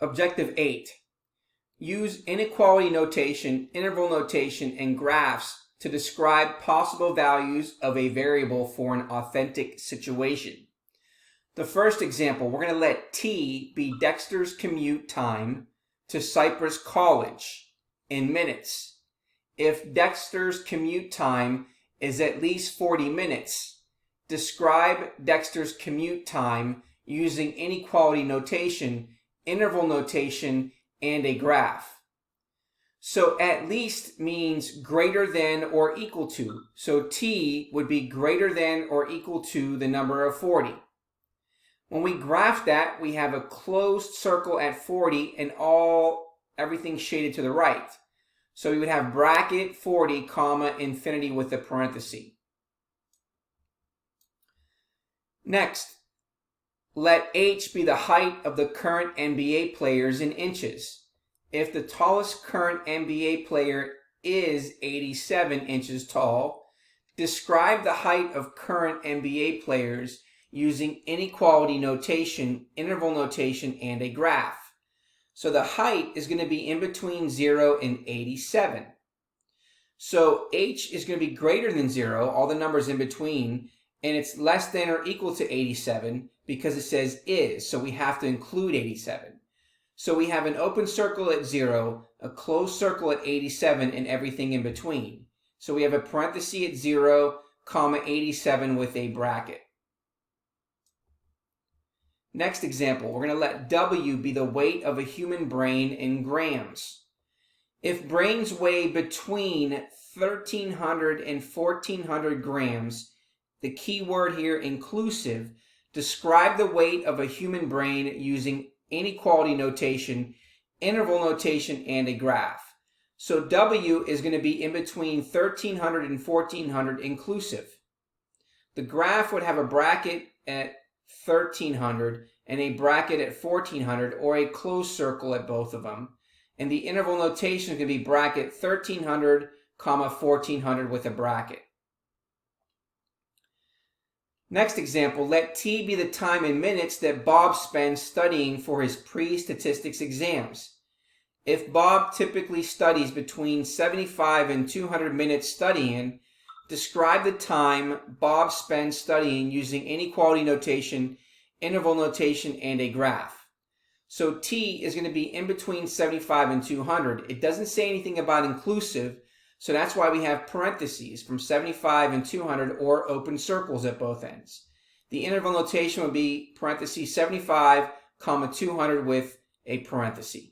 Objective 8. Use inequality notation, interval notation, and graphs to describe possible values of a variable for an authentic situation. The first example, we're going to let T be Dexter's commute time to Cypress College in minutes. If Dexter's commute time is at least 40 minutes, describe Dexter's commute time using inequality notation, interval notation, and a graph. So at least means greater than or equal to. So T would be greater than or equal to the number of 40. When we graph that, we have a closed circle at 40 and everything shaded to the right. So we would have bracket 40, comma, infinity with a parenthesis. Next, let H be the height of the current NBA players in inches. If the tallest current NBA player is 87 inches tall, describe the height of current NBA players using inequality notation, interval notation, and a graph. So the height is going to be in between 0 and 87. So H is going to be greater than 0, all the numbers in between, and it's less than or equal to 87 because it says is, so we have to include 87. So we have an open circle at 0, a closed circle at 87, and everything in between. So we have a parenthesis at 0, comma 87 with a bracket. Next example, we're going to let W be the weight of a human brain in grams. If brains weigh between 1,300 and 1,400 grams, the key word here, inclusive, describe the weight of a human brain using inequality notation, interval notation, and a graph. So W is going to be in between 1,300 and 1,400 inclusive. The graph would have a bracket at 1,300 and a bracket at 1,400, or a closed circle at both of them. And the interval notation is going to be bracket 1,300, comma 1,400 with a bracket. Next example, let T be the time in minutes that Bob spends studying for his pre-statistics exams. If Bob typically studies between 75 and 200 minutes studying, describe the time Bob spends studying using inequality notation, interval notation, and a graph. So T is going to be in between 75 and 200. It doesn't say anything about inclusive, so that's why we have parentheses from 75 and 200 or open circles at both ends. The interval notation would be parentheses 75, comma 200 with a parenthesis.